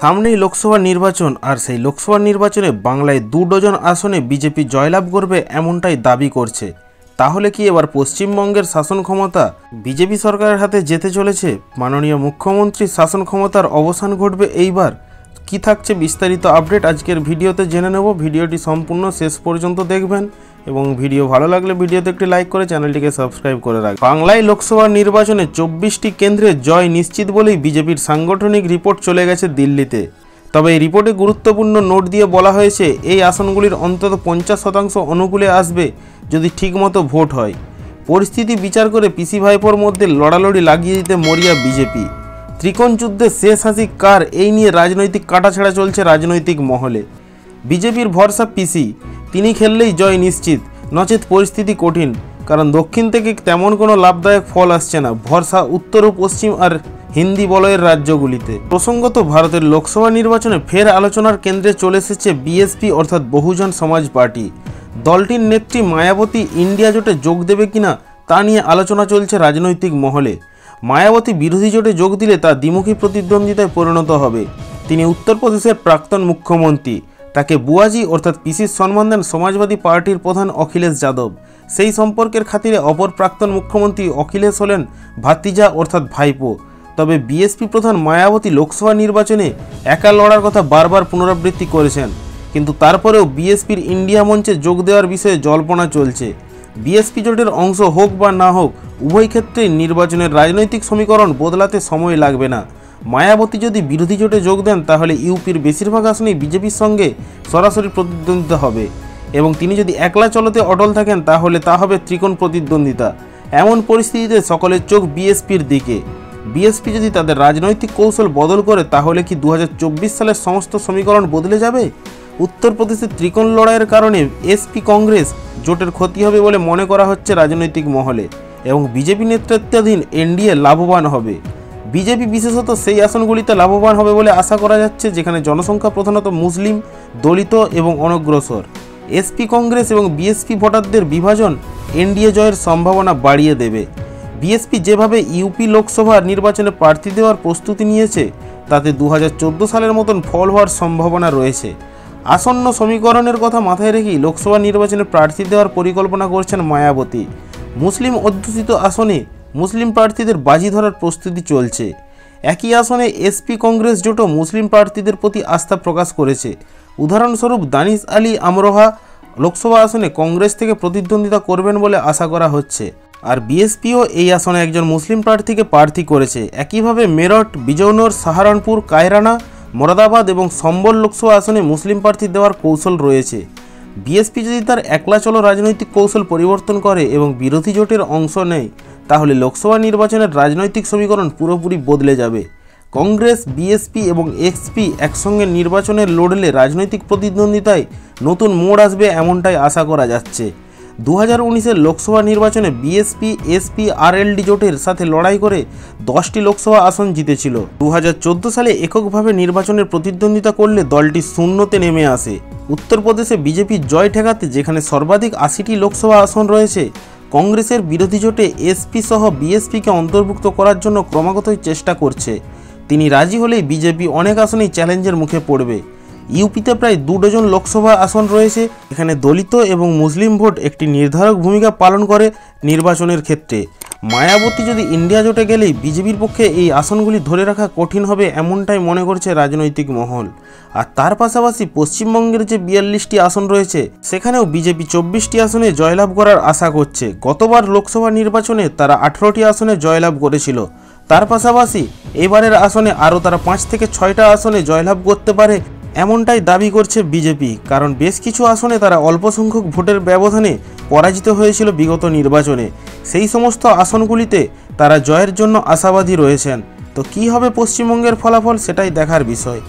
সামনেই লোকসভা নির্বাচন আর সেই লোকসভা নির্বাচনে বাংলায় 2 ডজন আসনে বিজেপি জয়লাভ করবে এমনটাই দাবি করছে। তাহলে কি এবার পশ্চিমবঙ্গের শাসন ক্ষমতা বিজেপি সরকারের হাতে যেতে চলেছে? মাননীয় মুখ্যমন্ত্রীর শাসন ক্ষমতার অবসান ঘটবে এইবার? কি থাকছে বিস্তারিত আপডেট আজকের ভিডিওতে জেনে নেব। ভিডিওটি সম্পূর্ণ শেষ পর্যন্ত দেখবেন এবং ভিডিও ভালো লাগলে ভিডিওতে একটি লাইক করে চ্যানেলটিকে সাবস্ক্রাইব করে রাখবেন। বাংলায় লোকসভা নির্বাচনে 24টি কেন্দ্রে জয় নিশ্চিত বলেই বিজেপির সাংগঠনিক রিপোর্ট চলে গেছে দিল্লিতে। তবে এই রিপোর্টে গুরুত্বপূর্ণ নোট দিয়ে বলা হয়েছে এই আসনগুলির অন্তত 50% অনুকূলে আসবে যদি ঠিকমতো ভোট হয়। পরিস্থিতি বিচার করে পিসি ভাইপোর মধ্যে লড়ালড়ি লাগিয়ে দিতে মরিয়া বিজেপি। ত্রিকোণ যুদ্ধে শেষ হাসি কার, এই নিয়ে রাজনৈতিক কাটাছেঁড়া চলছে রাজনৈতিক মহলে। বিজেপির ভরসা পিসি, তিনি খেললেই জয় নিশ্চিত, নচেত পরিস্থিতি কঠিন। কারণ দক্ষিণ থেকে তেমন কোনো লাভদায়ক ফল আসছে না। ভরসা উত্তর ও পশ্চিম আর হিন্দি বলয়ের রাজ্যগুলিতে। প্রসঙ্গত ভারতের লোকসভা নির্বাচনে ফের আলোচনার কেন্দ্রে চলে এসেছে বিএসপি অর্থাৎ বহুজন সমাজ পার্টি। দলটির নেত্রী মায়াবতী ইন্ডিয়া জোটে যোগ দেবে কিনা তা নিয়ে আলোচনা চলছে রাজনৈতিক মহলে। মায়াবতী বিরোধী জোটে যোগ দিলে তা দ্বিমুখী প্রতিদ্বন্দ্বিতায় পরিণত হবে। তিনি উত্তরপ্রদেশের প্রাক্তন মুখ্যমন্ত্রী। তাকে বুয়াজি অর্থাৎ পিসির সম্মান দেন সমাজবাদী পার্টির প্রধান অখিলেশ যাদব। সেই সম্পর্কের খাতিরে অপর প্রাক্তন মুখ্যমন্ত্রী অখিলেশ হলেন ভাতিজা অর্থাৎ ভাইপো। তবে বিএসপি প্রধান মায়াবতী লোকসভা নির্বাচনে একা লড়ার কথা বারবার পুনরাবৃত্তি করেছেন, কিন্তু তারপরেও বিএসপির ইন্ডিয়া মঞ্চে যোগ দেওয়ার বিষয়ে জল্পনা চলছে। বিএসপি জোটের অংশ হোক বা না হোক, উভয় ক্ষেত্রেই নির্বাচনের রাজনৈতিক সমীকরণ বদলাতে সময় লাগবে না। মায়াবতী যদি বিরোধী জোটে যোগ দেন তাহলে ইউপির বেশিরভাগ আসনেই বিজেপির সঙ্গে সরাসরি প্রতিদ্বন্দ্বিতা হবে এবং তিনি যদি একলা চলতে অটল থাকেন তাহলে তা হবে ত্রিকোণ প্রতিদ্বন্দ্বিতা। এমন পরিস্থিতিতে সকলের চোখ বিএসপির দিকে। বিএসপি যদি তাদের রাজনৈতিক কৌশল বদল করে তাহলে কি 2024 সালের সমস্ত সমীকরণ বদলে যাবে? উত্তরপ্রদেশে ত্রিকোণ লড়াইয়ের কারণে এসপি কংগ্রেস জোটের ক্ষতি হবে বলে মনে করা হচ্ছে রাজনৈতিক মহলে এবং বিজেপি নেতৃত্বাধীন এনডিএ লাভবান হবে। বিজেপি বিশেষত সেই আসনগুলিতে লাভবান হবে বলে আশা করা যাচ্ছে যেখানে জনসংখ্যা প্রধানত মুসলিম, দলিত এবং অনগ্রসর। এসপি কংগ্রেস এবং বিএসপি ভোটারদের বিভাজন এনডিএ জয়ের সম্ভাবনা বাড়িয়ে দেবে। বিএসপি যেভাবে ইউপি লোকসভা নির্বাচনে প্রার্থী দেওয়ার প্রস্তুতি নিয়েছে তাতে 2014 সালের মতন ফল হওয়ার সম্ভাবনা রয়েছে। আসন্ন সমীকরণের কথা মাথায় রেখেই লোকসভা নির্বাচনে প্রার্থী দেওয়ার পরিকল্পনা করছেন মায়াবতী। মুসলিম অধ্যুষিত আসনে মুসলিম প্রার্থীদের বাজি ধরার প্রস্তুতি চলছে। একই আসনে এসপি কংগ্রেস জোটও মুসলিম প্রার্থীদের প্রতি আস্থা প্রকাশ করেছে। উদাহরণস্বরূপ দানিশ আলী আমরোহা লোকসভা আসনে কংগ্রেস থেকে প্রতিদ্বন্দ্বিতা করবেন বলে আশা করা হচ্ছে, আর বিএসপিও এই আসনে একজন মুসলিম প্রার্থীকে প্রার্থী করেছে। একইভাবে মেরঠ, বিজয়নগর, সাহারানপুর, কায়রানা, মোরাদাবাদ এবং সম্বল লোকসভা আসনে মুসলিম প্রার্থী দেওয়ার কৌশল রয়েছে। বিএসপি যদি তার একলা চলো রাজনৈতিক কৌশল পরিবর্তন করে এবং বিরোধী জোটের অংশ নেয় তাহলে লোকসভা নির্বাচনের রাজনৈতিক সমীকরণ পুরোপুরি বদলে যাবে। কংগ্রেস, বিএসপি এবং এক্সপি একসঙ্গে নির্বাচনে লড়লে রাজনৈতিক প্রতিদ্বন্দ্বিতায় নতুন মোড় আসবে এমনটাই আশা করা যাচ্ছে। 2019-এর লোকসভা নির্বাচনে বিএসপি, এসপি, আরএলডি জোটের সাথে লড়াই করে 10টি লোকসভা আসন জিতেছিল। 2014 সালে এককভাবে নির্বাচনের প্রতিদ্বন্দ্বিতা করলে দলটি শূন্যতে নেমে আসে। উত্তরপ্রদেশে বিজেপির জয় ঠেকাতে যেখানে সর্বাধিক 80টি লোকসভা আসন রয়েছে, কংগ্রেসের বিরোধী জোটে এসপি সহ বিএসপিকে অন্তর্ভুক্ত করার জন্য ক্রমাগতই চেষ্টা করছে। তিনি রাজি হলেই বিজেপি অনেক আসনেই চ্যালেঞ্জের মুখে পড়বে। ইউপিতে প্রায় 2 ডজন লোকসভা আসন রয়েছে। এখানে দলিত এবং মুসলিম ভোট একটি নির্ধারক ভূমিকা পালন করে নির্বাচনের ক্ষেত্রে। মায়াবতী যদি ইন্ডিয়া জোটে গেলেই বিজেপির পক্ষে এই আসনগুলি ধরে রাখা কঠিন হবে এমনটাই মনে করছে রাজনৈতিক মহল। আর তার পাশাপাশি পশ্চিমবঙ্গের যে 42টি আসন রয়েছে সেখানেও বিজেপি 24টি আসনে জয়লাভ করার আশা করছে। গতবার লোকসভা নির্বাচনে তারা 18টি আসনে জয়লাভ করেছিল। তার পাশাপাশি এবারের আসনে আরও তারা 5 থেকে 6টা আসনে জয়লাভ করতে পারে এমনটাই দাবি করছে বিজেপি। কারণ বেশ কিছু আসনে তারা অল্প সংখ্যক ভোটের ব্যবধানে পরাজিত হয়েছিল বিগত নির্বাচনে। সেই সমস্ত আসনগুলিতে তারা জয়ের জন্য আশাবাদী রয়েছেন। তো কী হবে পশ্চিমবঙ্গের ফলাফল সেটাই দেখার বিষয়।